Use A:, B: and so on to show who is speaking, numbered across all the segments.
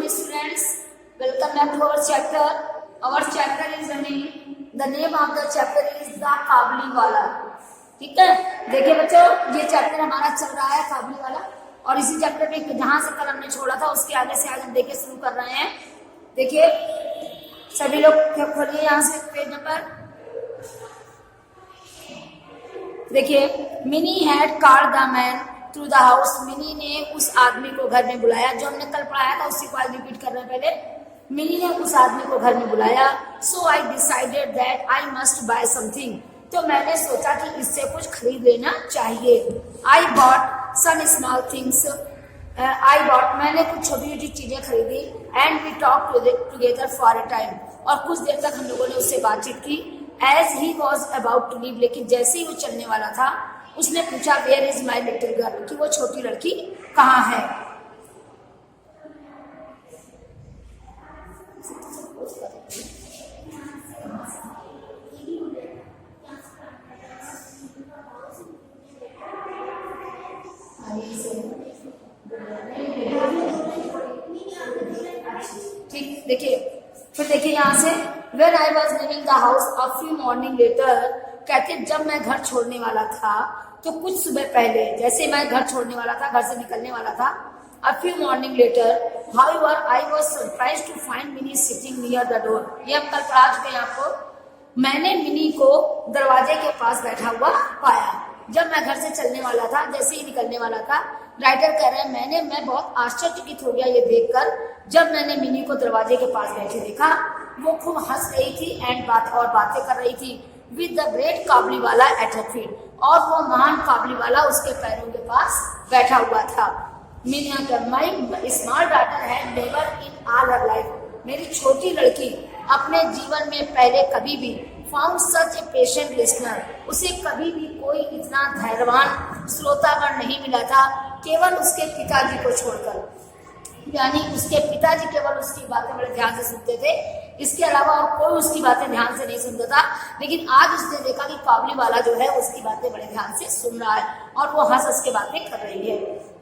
A: morning students, welcome back to our chapter. Our chapter is running. The name of the chapter is the काबली वाला. ठीक है, देखिए बच्चों, ये चैप्टर हमारा चल रहा है काबली वाला और इसी चैप्टर में जहां से कल हमने छोड़ा था उसके आगे से आज हम देखे शुरू कर रहे हैं. देखिए सभी लोग खोलिए यहाँ से पेज नंबर. देखिए, mini had called the man through the house. Mini ने उस आदमी को घर में बुलाया. जो हमने कल पढ़ाया था उसी को आज रिपीट कर रहे हैं. पहले मिनी ने उस आदमी को घर में बुलाया. So I decided that I must buy something. तो मैंने सोचा कि इससे कुछ खरीद लेना चाहिए. I bought some small things. मैंने कुछ छोटी छोटी चीजें खरीदी. And we talk together for a time. और कुछ देर तक हम लोगों ने उससे बातचीत की. As he was about to leave. लेकिन जैसे ही वो चलने वाला था उसने पूछा where is my little girl, कि वो छोटी लड़की कहाँ है. ठीक, देखिए फिर देखिए यहाँ से When I was leaving the house a few morning later, कहते जब मैं घर छोड़ने वाला था तो कुछ सुबह पहले, जैसे मैं घर छोड़ने वाला था, घर से निकलने वाला था, a few morning later, however, I was surprised to find Minnie sitting near the door. ये हम कल पढ़ा चुके हैं आपको. मैंने मिनी को दरवाजे के पास बैठा हुआ पाया. जब मैं घर से चलने वाला था, जैसे ही निकलने वाला था, राइटर कह रहे हैं मैं बहुत आश्चर्यचकित हो गया ये देखकर जब मैंने मिनी को दरवाजे के पास बैठे देखा. वो खूब हंस रही थी एंड बातें कर रही थी विद द ग्रेट काबली वाला एट हर फीट. और वो महान काबली वाला उसके पैरों के पास बैठा हुआ था. My small daughter had never in all her life. मेरी छोटी लड़की अपने जीवन में पहले कभी भी found such a patient listener. उसे कभी भी कोई इतना धैर्यवान श्रोतागण नहीं मिला था, केवल उसके पिताजी को छोड़कर. यानी उसके पिताजी केवल उसकी बातें बड़े ध्यान से सुनते थे, इसके अलावा और कोई उसकी बातें ध्यान से नहीं सुनता था. लेकिन आज उसने देखा कि काबली वाला जो है उसकी बातें बड़े ध्यान से सुन रहा है और वो हंस के बातें कर रही है.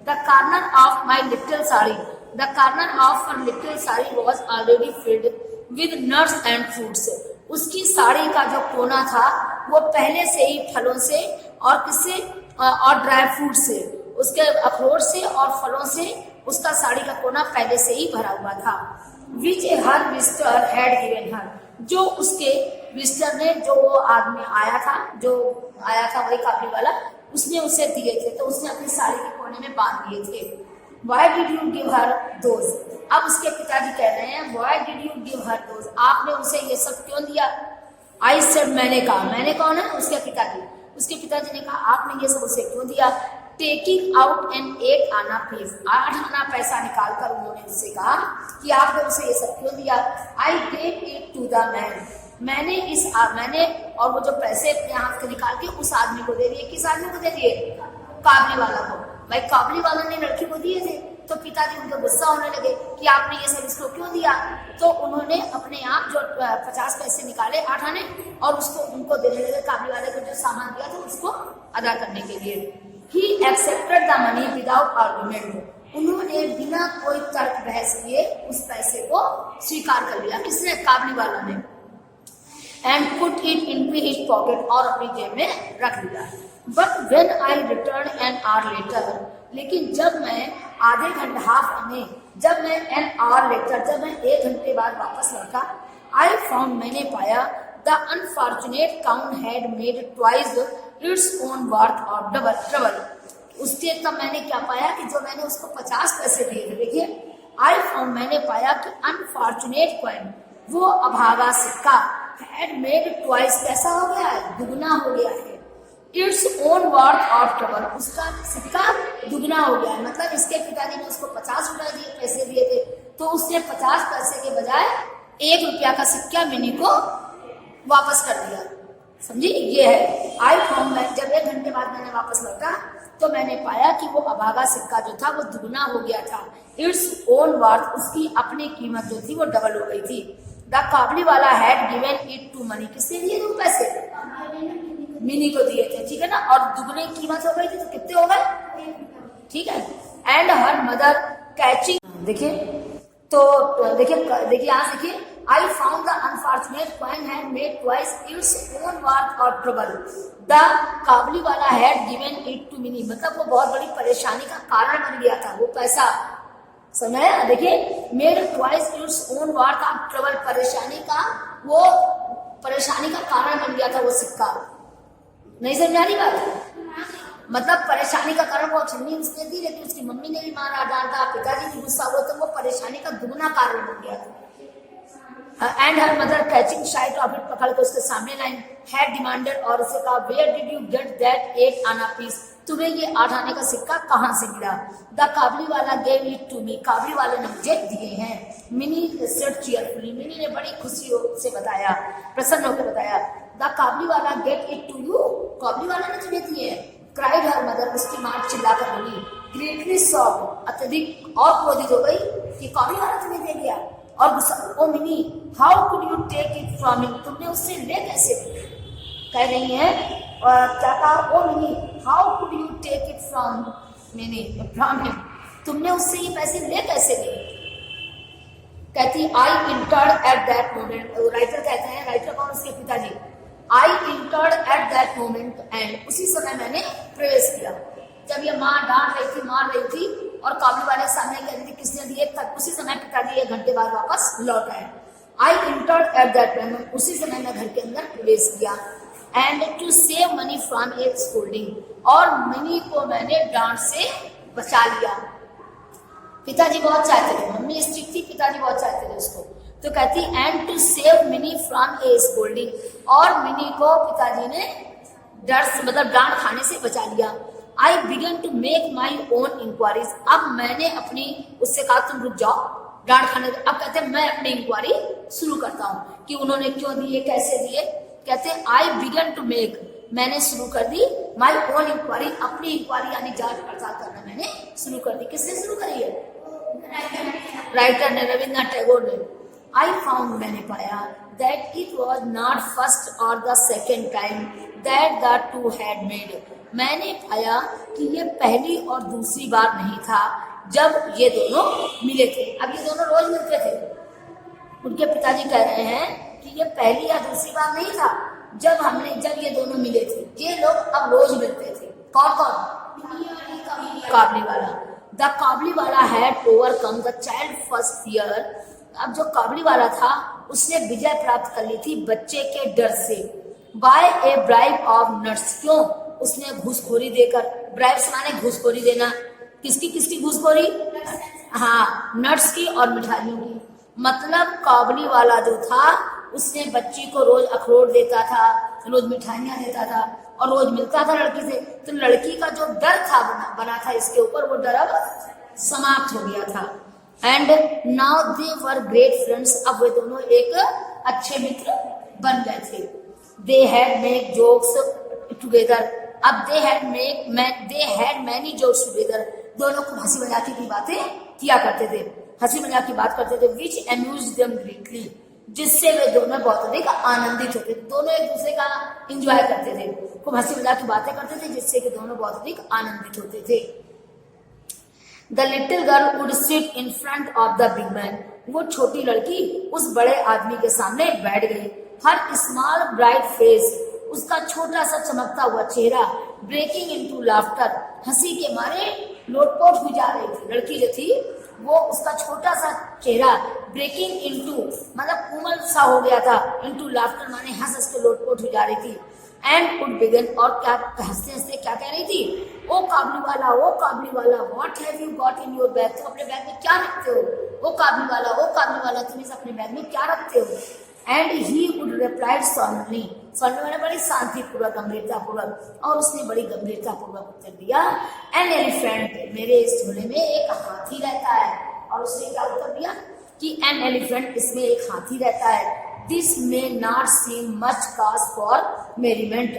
A: The corner of my little sari. The corner of her little sari was already filled with nuts and fruits. उसकी साड़ी का जो कोना था वो पहले से ही फलों से और किससे और ड्राई फ्रूट से, उसके अखरोट से और फलों से उसका साड़ी का कोना पहले से ही भरा हुआ था. विच हर विजिटर हैड गिवन हर. जो उसके विजिटर ने, जो वो आदमी आया था वही काबली वाला, उसने उसे दिए थे. तो उसने अपनी साड़ी के कोने में बांध दिए थे. Why did you give her those? अब उसके पिताजी कह रहे हैं Why did you give her those? आपने उसे ये सब क्यों दिया? I said, मैंने कहा. मैंने कौन है? उसके पिताजी. उसके पिताजी ने कहा आपने ये सब उसे क्यों दिया? टेकिंग आउट एन 8 आना फीस. 8 आना पैसा निकाल कर उन्होंने उससे कहा कि आपने उसे ये सब क्यों दिया? I gave it to the man. मैंने और वो जो पैसे अपने हाथ से निकाल के उस आदमी को दे दिए. किस आदमी को दे दिए? काबली वाला को. भाई काबली वाला ने लड़की को दिए थे तो पिताजी उनको गुस्सा होने लगे कि आपने ये सब इसको क्यों दिया. तो उन्होंने अपने आप जो 50 पैसे निकाले 8 आने और उसको उनको देने लगे. काबली वाले को जो सामान दिया था उसको अदा करने के लिए. He accepted the money without argument. उन्होंने बिना कोई तर्क बहस किए उस पैसे को स्वीकार कर लिया. किसने? काबली वाला ने. And put it into his pocket. और अपनी जेब में रख लिया. But when I returned an hour later, लेकिन जब मैं आधे घंटे जब मैं an hour later, जब मैं 1 घंटे बाद वापस लौटा, I found, मैंने पाया the unfortunate count had made twice its own worth of double. उसके तब मैंने क्या पाया कि जो मैंने उसको 50 पैसे दिए थे, देखिए I found, मैंने पाया कि unfortunate coin, वो अभागा सिक्का, had made twice, कैसा हो गया है? दुगना हो गया है. Its own worth of double, उसका सिक्का दुगना हो गया है. मतलब इसके पिताजी ने उसको 50 रुपए पैसे दिए थे तो उसने 50 पैसे के बजाय 1 रुपया का सिक्का मिनी को वापस कर दिया. समझी? ये है आई फाउंड. जब 1 घंटे बाद मैंने वापस लौटा तो मैंने पाया कि वो अभागा सिक्का जो था वो दुगना हो गया था. इट्स ओन वर्थ, उसकी अपनी कीमत जो थी वो डबल हो गई थी. The Kabuliwala had given it to Mini. किसने दिए थे पैसे? मिनी को दिए थे. ठीक है ना. और दुगनी कीमत हो गई थी तो कितने हो गए? ठीक है. And her mother catching. देखिए तो देखिए यहाँ देखिए, I found the unfortunate coin had made twice its own worth और trouble, the Kabuliwala had given it to Mini, मतलब वो बहुत बड़ी परेशानी का कारण बन गया था वो पैसा। समय देखिए, made twice its own worth of trouble, परेशानी का कारण बन गया था वो सिक्का। नहीं समझ आ रही बात? मतलब परेशानी का कारण वो छन्नी उसने दी, लेकिन उसकी मम्मी ने भी मारा डांटा, पिताजी भी गुस्सा हुआ, तो वो परेशानी का दुगना कारण बन गया था। And her mother catching site of it, पकड़ के उसके सामने लाइन, हैड डिमांडेड, और उसे कहा where did you get that 8 anna piece, तुम्हें ये 8 आने का सिक्का कहाँ से मिला? द काबली वाला गेव इट टू मी, काबली वाले ने मुझे दिए हैं। मिनी सेड चीयरफुली, मिनी ने बड़ी खुशी से बताया, प्रसन्न होकर बताया, द काबली वाला गेट इट टू यू, काबली वाला ने तुम्हें दिए हैं। क्राइड हर मदर, उसकी माँ चिल्लाकर बोली, ग्रेटली सॉफ्ट, अत्यधिक और क्रोधित हो गई कि काबली वाला तुम्हें दे दिया। और गुस्सा, oh Mini how could you take it from him, तुमने उससे ले कैसे? कह रही है क्या कहा, oh Mini how could you take it from him, तुमने उससे ये पैसे ले कैसे लिए? कहती I entered at that moment, writer कहते हैं, राइटर कौन? उसके पिताजी। I entered at that moment and, उसी समय मैंने प्रवेश किया, जब ये माँ डांट रही थी, मार रही थी, और काबली वाले सामने कह रही थी किसने दिए, तक उसी समय पिताजी 1 घंटे बाद वापस लौट आए। I entered at that moment, उसी समय मैं घर के अंदर प्रवेश किया। And to save Mini from a scolding, और मनी को मैंने डांट से बचा लिया। पिताजी बहुत चाहते थे, मम्मी स्ट्रिक्ट थी, पिताजी बहुत चाहते थे उसको, तो कहती and to save Mini from a scolding, और मिनी को पिताजी ने डर से, मतलब डांट खाने से बचा लिया। I began to make my own inquiries, अब मैंने अपनी, उससे कहा तुम रुक जाओ डांट खाने, अब कहते हैं मैं अपनी इंक्वायरी शुरू करता हूँ कि उन्होंने क्यों दिए, कैसे दिए। कहते हैं आई बिगन टू मेक, मैंने शुरू कर दी, माई ओन इंक्वायरी, अपनी इंक्वायरी यानी जांच पड़ताल करना मैंने शुरू कर दी। किसने शुरू करी है? राइटर ने, रविन्द्रनाथ टैगोर ने। आई फाउंड, मैंने पाया, that it was not first और the second time that the two had made, मैंने पाया कि ये पहली और दूसरी बार नहीं था जब ये दोनों मिले थे। अब ये दोनों रोज मिलते थे, उनके पिताजी कह रहे हैं कि ये पहली या दूसरी बार नहीं था जब ये दोनों मिले थे, ये लोग अब रोज मिलते थे। कौन कौन? काबली वाला। The Kabuliwala had overcome the child first fear, अब जो काबली वाला था उसने विजय प्राप्त कर ली थी बच्चे के डर से। By a bribe of nuts, क्यों? उसने घूसखोरी देकर, ब्राइब माने घूसखोरी देना, किसकी घूसखोरी? हाँ, नट्स की और मिठाइयों की। मतलब काबली वाला जो था उसने बच्ची को रोज अखरोट देता था, रोज मिठाइयाँ देता था, और रोज मिलता था लड़की से, तो लड़की का जो डर था बना था इसके ऊपर, वो डर अब समाप्त हो गया था। And now they were great friends, अब वे दोनों एक अच्छे मित्र बन गए थे। They had make jokes together, अब they had many jokes together, दोनों को हंसी मजाक की बातें किया करते थे, हंसी मजाक की बात करते थे। विच अम्यूज्ड देम ग्रेटली, जिससे वे दोनों बहुत अधिक आनंदित होते थे, दोनों एक दूसरे का एंजॉय करते थे, खूब हंसी मजाक की बातें करते थे, जिससे कि दोनों बहुत अधिक आनंदित होते थे। The little girl would sit in front of the big man, वो छोटी लड़की उस बड़े आदमी के सामने बैठ गई। हर स्मॉल ब्राइट फेस, उसका छोटा सा चमकता हुआ चेहरा, ब्रेकिंग इनटू लाफ्टर, हंसी के मारे लोटपोट हुई जा रही थी। लड़की जो थी वो, उसका छोटा सा चेहरा ब्रेकिंग इनटू मतलब कोमल सा हो गया था, इनटू लाफ्टर माने हंस हंस के लोटपोट हुई जा रही थी। एंड कुड बिगिन, और क्या हंसते हंसते क्या कह रही थी? ओ काबली वाला, what have you got in your bag, तुम अपने बैग में क्या रखते हो? ओ काबली वाला, तुम इस अपने बैग में क्या रखते हो? एंड ही वुड रिप्लाइड सॉलेमनली, मैंने बड़ी शांतिपूर्वक, गंभीरतापूर्वक, और उसने बड़ी गंभीरतापूर्वक उत्तर दिया, एन एलिफेंट, मेरे इस झोले में एक हाथी रहता है। और उसने क्या उत्तर दिया कि एन एलिफेंट, इसमें एक हाथी रहता है। This may not seem much cause for merriment,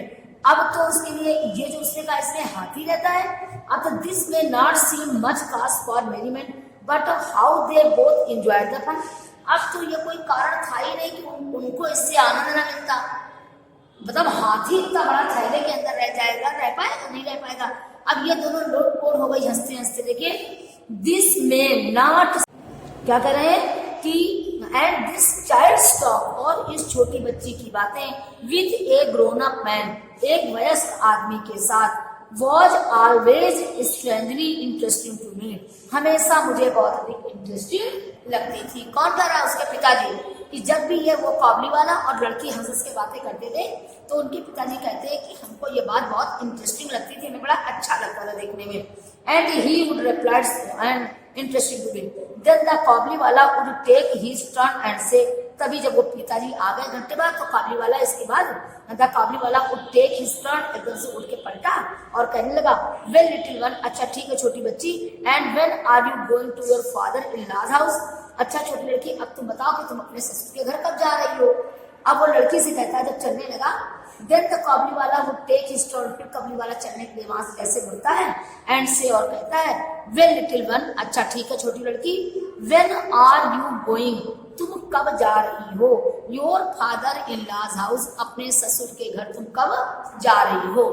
A: अब तो उसके लिए ये जो उसने कहा इसमें हाथी रहता है, अब तो this may not seem much cause for merriment but how they both enjoyed the fun, अब तो ये कोई कारण था ही नहीं कि उनको इससे आनंद ना मिलता। मतलब हाथी इतना बड़ा थैले के अंदर रह पाएगा? नहीं रह पाएगा। अब ये दोनों लोटपोट हो गई हंसते हंसते। देखिए, दिस मे नॉट, क्या कह रहे हैं कि एंड दिस चाइल्ड टॉक, और इस छोटी बच्ची की बातें with a grown up man, एक वयस्क आदमी के साथ, was always strangely interesting to me, हमेशा मुझे बहुत अधिक इंटरेस्टिंग लगती थी। कौन कह रहा है? उसके पिताजी। कि जब भी ये वो कॉबली वाला और लड़की हंस के बातें करते थे तो उनके पिताजी कहते हैं कि हमको ये बात बहुत इंटरेस्टिंग लगती थी, हमें बड़ा अच्छा लगता था देखने में। And he would reply and interesting to me, then the Kabuliwala would take his turn and say, तभी जब वो पिताजी आ गए घंटे बाद तो कॉबली वाला इसके बाद the Kabuliwala would take his turn, एकदम से उठ के पलटा और कहने लगा, वेल लिटिल वन, अच्छा ठीक है छोटी बच्ची, and when are you going to your father in law house, अच्छा छोटी लड़की अब तुम बताओ कि तुम अपने ससुर के घर कब जा रही हो। अब वो लड़की से कहता है जब चलने लगा, then the Kabuliwala would take his turn, फिर कॉबली वाला चलने के लिए वहां से जैसे मुड़ता है एंड से, और कहता है, वेल लिटिल वन, अच्छा ठीक है छोटी लड़की, व्हेन आर यू गोइंग, तुम कब जा रही हो, your father in law house, अपने ससुर के घर तुम कब जा रही हो।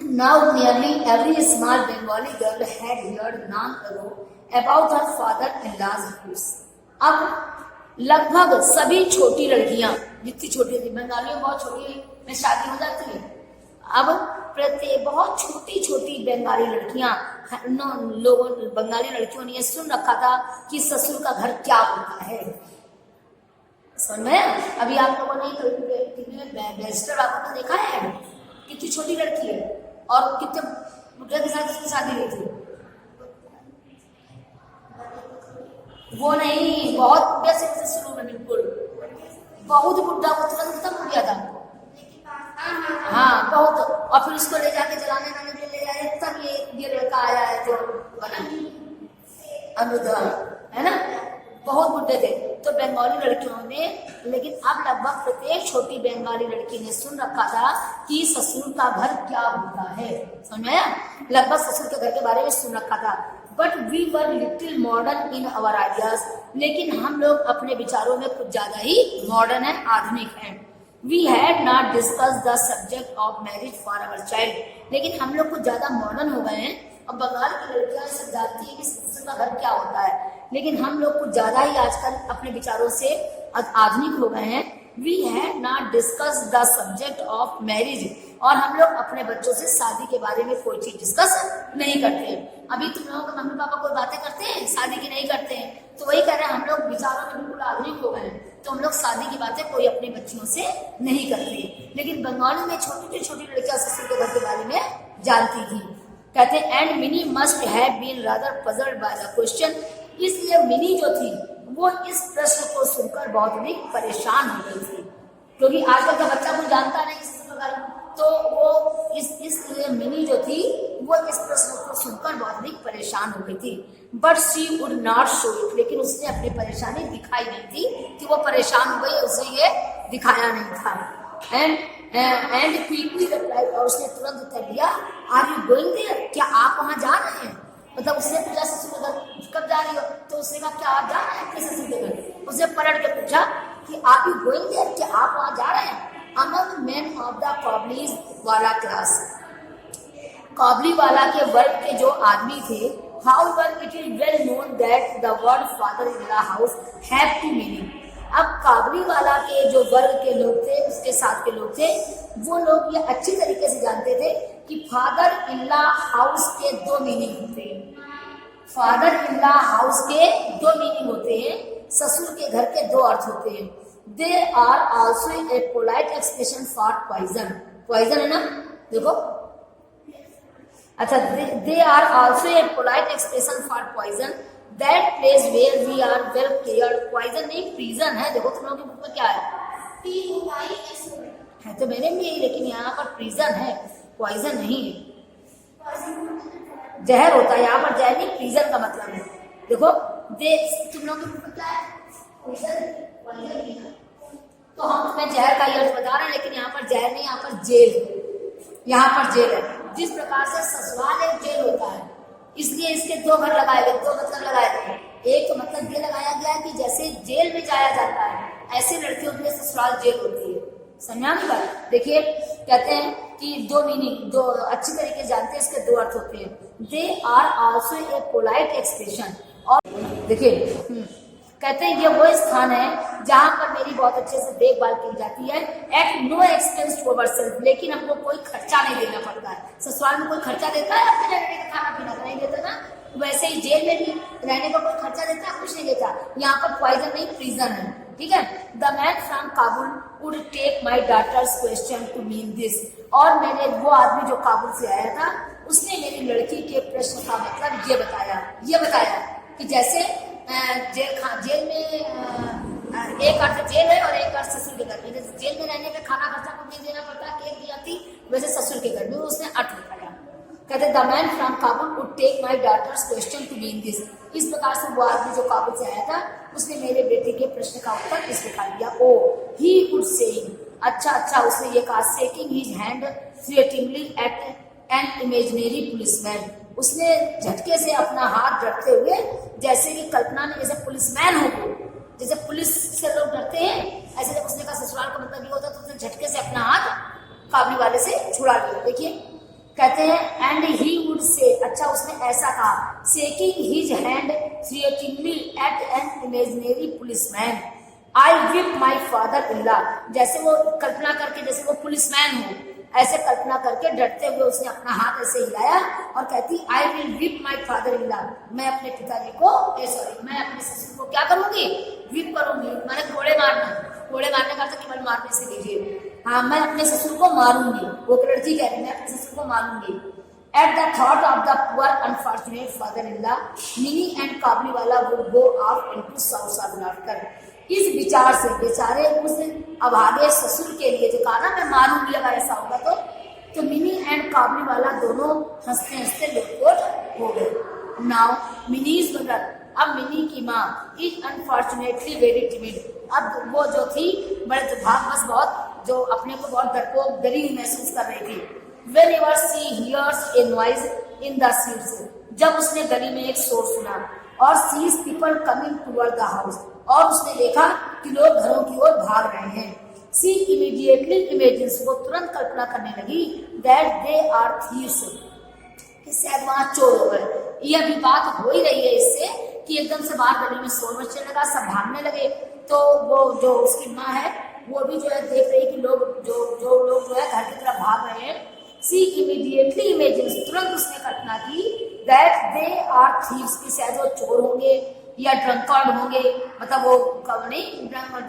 A: Now nearly every small Bengali girl had heard long ago about her father-in-law's house. अब लगभग सभी छोटी लड़कियां, जितनी छोटी थी, बंगालियों में बहुत छोटी में शादी हो जाती है, अब प्रत्येक बहुत छोटी छोटी बंगाली लड़कियां, लोगों बंगाली लड़कियों ने ये सुन रखा था कि ससुर का घर क्या होता है। समझ में? अभी आप लोगों ने बैरिस्टर बाबू को देखा है, कितनी छोटी लड़की है और कितने बुढ़े के साथ उसकी शादी हुई थी। वो नहीं, बहुत बुढ़े से शुरू में, बिल्कुल बहुत बुढ़ा, वो तुरंत खत्म हो गया था। हाँ बहुत, और फिर उसको ले जाके जलाने वाले के लिए ले आए, तब ये लड़का आया है जो बना अनुधा, है ना, बहुत बुढ़े थे। तो बंगाली लड़कियों ने, लेकिन अब लगभग प्रत्येक छोटी बंगाली लड़की ने सुन रखा था कि ससुर का घर क्या होता है। समझ में आया? लगभग ससुर के घर के बारे में सुन रखा था। But we were little modern in our ideas, लेकिन हम लोग अपने विचारों में कुछ ज्यादा ही मॉडर्न है, आधुनिक है। We had not discuss the subject of marriage for our child, लेकिन हम लोग कुछ ज्यादा मॉडर्न हो गए हैं। अब बंगाल की लड़कियां सब जानती है कि ससुर का घर क्या होता है, लेकिन हम लोग कुछ ज्यादा ही आजकल अपने विचारों से आधुनिक हो गए हैं। We had not discuss the subject of marriage, और हम लोग अपने बच्चों से शादी के बारे में कोई चीज डिस्कस नहीं करते। अभी तुम लोगों के मम्मी पापा कोई बातें करते हैं, शादी की नहीं करते हैं, तो वही कह रहे हैं हम लोग विचारों में बिल्कुल आधुनिक हो गए हैं, तो हम लोग शादी की बातें कोई अपनी बच्चियों से नहीं करते। लेकिन बंगाली में छोटी छोटी लड़कियां ससुर के घर के बारे में जानती थी। कहते हैं and Mini must have been rather puzzled by the question, इसलिए मिनी जो थी वो इस प्रश्न को सुनकर बहुत ही परेशान हो गई थी, क्योंकि आजकल का बच्चा कुछ जानता नहीं इस प्रकार, तो वो इसलिए मिनी जो थी वो इस प्रश्न को सुनकर बहुत ही परेशान हो गई थी। But she would not show it, लेकिन उसने अपनी परेशानी दिखाई नहीं थी कि वो परेशान हो गई, उसे ये दिखाया नहीं था। एंड क्विकली रिप्लाई, और उसने तुरंत उत्तर दिया, आर यू गोइंग देयर, क्या आप वहां जा रहे हैं। मतलब उसने पूछा ससुर के घर कब जा रही हो, तो उसने कहा क्या आप जा रहे हैं अपने ससुर के घर। उसने पलट के पूछा कि आर यू गोइंग देयर, क्या आप वहां जा रहे हैं। अमंग मेन ऑफ द कॉबलीज वाला क्लास, कॉबली वाला के वर्ग के जो आदमी थे, however it is well known that the word father in law house have two meaning. अब काबली वाला के जो वर्ग के लोग थे, उसके साथ के लोग थे, वो लोग ये अच्छी तरीके से जानते थे कि फादर इन लॉ हाउस के दो मीनिंग होते हैं। फादर इन लॉ हाउस के दो मीनिंग होते हैं, ससुर के घर के दो अर्थ होते हैं। They are also a polite expression for poison, poison है ना, देखो, अच्छा, they are also a polite expression for poison that place where we are well cared. Poison नहीं, प्रीजन है। देखो तुम लोगों की बुक में क्या है, तो मैंने भी यही, लेकिन यहाँ पर प्रीजन है, पॉइजन नहीं है। जहर होता है यहाँ पर, जहर नहीं, प्रीजन का मतलब है। देखो दे, तुम लोगों की बुक में क्या है, पॉइजन नहीं है, तो हम तुम्हें जहर का अर्थ बता रहे हैं, लेकिन यहाँ पर जहर नहीं, यहाँ पर जेल है, यहाँ पर जेल है। जिस प्रकार से ससुराल एक जेल होता है, इसलिए इसके दो घर लगाए गए, दो मतलब लगाए गए। एक तो मतलब ये लगाया गया है कि जैसे जेल में जाया जाता है, ऐसे लड़कियों के लिए ससुराल जेल होती है। समझा नहीं बात? देखिए कहते हैं कि दो मीनिंग, दो अच्छी तरीके जानते हैं, इसके दो अर्थ होते हैं। They are also a polite expression, और देखिए कहते हैं ये वो स्थान है जहां पर मेरी बहुत अच्छे से देखभाल की जाती है at no expense to our self, लेकिन हमको कोई खर्चा नहीं देना पड़ता है। ससुराल में कोई खर्चा देता है अपने रहने का खाना पीना नहीं देता ना, वैसे ही जेल में भी रहने का कोई खर्चा देता है, कुछ नहीं देता। यहाँ पर पॉइजन नहीं प्रिजन है, ठीक है। The man from Kabul would take my daughter's question to mean this, और मैंने वो आदमी जो काबुल से आया था उसने मेरी लड़की के प्रश्न का मतलब ये बताया कि जैसे जेल में एक अर्थ जेल है और एक अर्थ ससुर के घर में। जैसे जेल में रहने पे खाना खर्चा को नहीं देना पड़ता, केक दी जाती, वैसे ससुर के घर में उसने अर्थ दिखाया। कहते the man from Kabul would take my daughter's question to mean this, इस प्रकार से वो आदमी जो काबुल से आया था उसने मेरे बेटे के प्रश्न का उत्तर इस प्रकार दिया। ओ ही वुड सेइंग, अच्छा उसने ये कहा, shaking his hand threateningly at an imaginary policeman, उसने झटके से अपना हाथ डरते हुए, जैसे कि कल्पना ने जैसे पुलिसमैन हो, जैसे पुलिस से लोग डरते हैं, ऐसे जब उसने कहा ससुराल का मतलब ये होता तो उसने झटके से अपना हाथ काबुली वाले से छुड़ा लिया। देखिए कहते हैं एंड ही वुड से, अच्छा उसने ऐसा कहा, shaking his hand threateningly at an imaginary policeman, I whip my father in law, जैसे वो कल्पना करके जैसे वो पुलिसमैन हो ऐसे कल्पना करके डरते हुए उसने अपना हाथ ऐसे हिलाया और कहती I will whip my father in law, मैं अपने पिताजी को मैं अपने ससुर को क्या करूंगी, विप करूंगी, मैंने घोड़े मारने का तो केवल मारने से लीजिए, हाँ मैं अपने ससुर को मारूंगी, वो लड़की कह रही मैं अपने ससुर को मारूंगी। At the thought of the poor unfortunate father in law, Mini and Kabuliwala would go off into south of laughter, इस विचार से बेचारे उस अभागे ससुर के लिए जो कहा ना मैं मारूंगी अगर ऐसा होगा तो मिनी एंड काबुली वाला दोनों हंसते हंसते लोटपोट हो गए। नाउ मिनीज मदर, अब मिनी की माँ इज अनफॉर्चुनेटली वेरी टिमिड, अब वो जो थी बड़े दुर्भाग्यवश बहुत, जो अपने को बहुत डरपोक डरी हुई महसूस कर रही थी। Whenever she hears a noise in the streets, जब उसने गली में एक शोर सुना और sees people coming toward the house, और उसने देखा कि लोग घरों की ओर भाग रहे हैं। She immediately imagines, वो तुरंत कल्पना करने लगी that they are thieves, कि शायद वहां चोर हो गए। यह भी बात हो ही रही है इससे कि एकदम से बाहर गली में शोर मचने लगा, सब भागने लगे, तो वो जो उसकी माँ है वो भी जो है देख रही कि लोग जो लोग जो है घर की तरफ भाग रहे हैं। She immediately imagines, तुरंत उसने कल्पना की that they are thieves, कि शायद वो चोर होंगे या ड्रंकार्ड होंगे, मतलब वो कब नहीं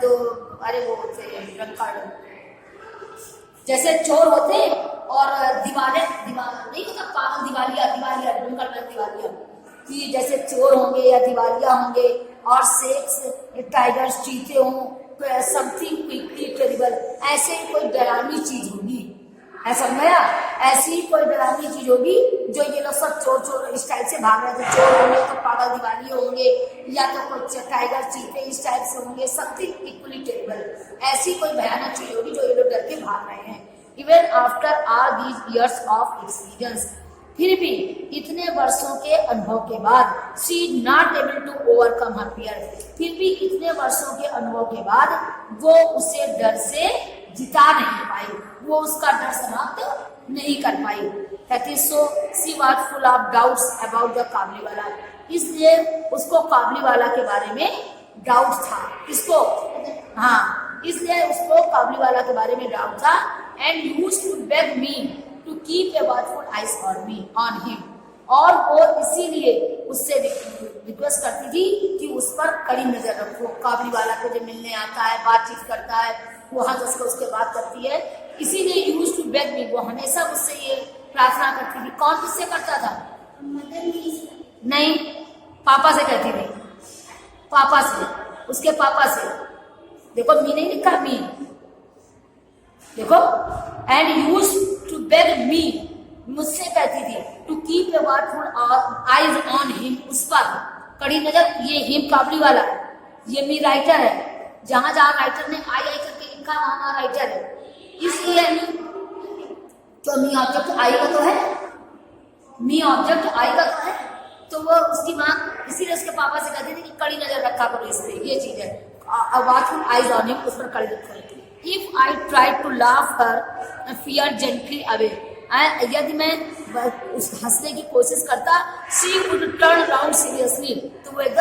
A: जो अरे वो ड्रंकार्ड जैसे चोर होते और दिवाली नहीं होता पागल दिवालिया कि जैसे चोर होंगे या दिवालिया होंगे और सेक्स टाइगर्स चीते हों, समथिंग क्विकली टेरिबल, ऐसे कोई डरावनी चीज होगी, ऐसा गया ऐसी कोई डरावनी चीज होगी जो ये लोग सब चोर इस टाइप से भाग रहे थे। चोर होंगे तो पागल दिवाली होंगे या तो कोई टाइगर चीते इस टाइप से होंगे, समथिंग इक्वली टेरिबल, ऐसी कोई भयानक चीज होगी जो ये लोग डर के भाग रहे हैं। Even after all these years of experience, फिर भी इतने वर्षों के अनुभव के बाद, she not able to overcome her fear, फिर भी इतने वर्षों के अनुभव के बाद वो उसे डर से जिता नहीं पाई, वो उसका डर समाप्त नहीं कर पाई। कहती so she was full of doubts about the Kabuliwala, इसलिए उसको काबुली वाला के बारे में डाउट था, इसको हाँ इसलिए उसको काबुली वाला के बारे में डाउट था। And used to beg me to keep a watchful eyes on him, और वो इसीलिए उससे रिक्वेस्ट करती थी कि उस पर कड़ी नजर रखो। काबुली वाला को जब मिलने आता है, बातचीत करता है, वो हंस हंस कर उसके बात करती है, इसीलिए यूज्ड टू बेग मी, वो हमेशा उससे ये प्रार्थना करती थी। कौन किससे करता था? नहीं, पापा से कहती थी, पापा से, उसके पापा से। देखो मी नहीं लिखा, मी देखो, and used to beg me, मुझसे कहती थी, to keep a watchful eyes on him, उस पर कड़ी नजर। ये हिम काबुली वाला है, ये मी राइटर है, जहां जहां राइटर ने आई करके लिखा वहां राइटर है, इसलिए तो मी ऑब्जेक्ट आई का तो है, मी ऑब्जेक्ट आई का तो है, तो वो उसकी माँ इसीलिए उसके पापा से कहती थी कि कड़ी नजर रखा करो इस पे, ये चीज है, वॉचफुल आइज ऑन हिम, उस पर कड़ी नजर। If I tried to laugh her, fear gently away, यदि मैं हंसने की कोशिश करता, she would turn around seriously, तो वो एकदम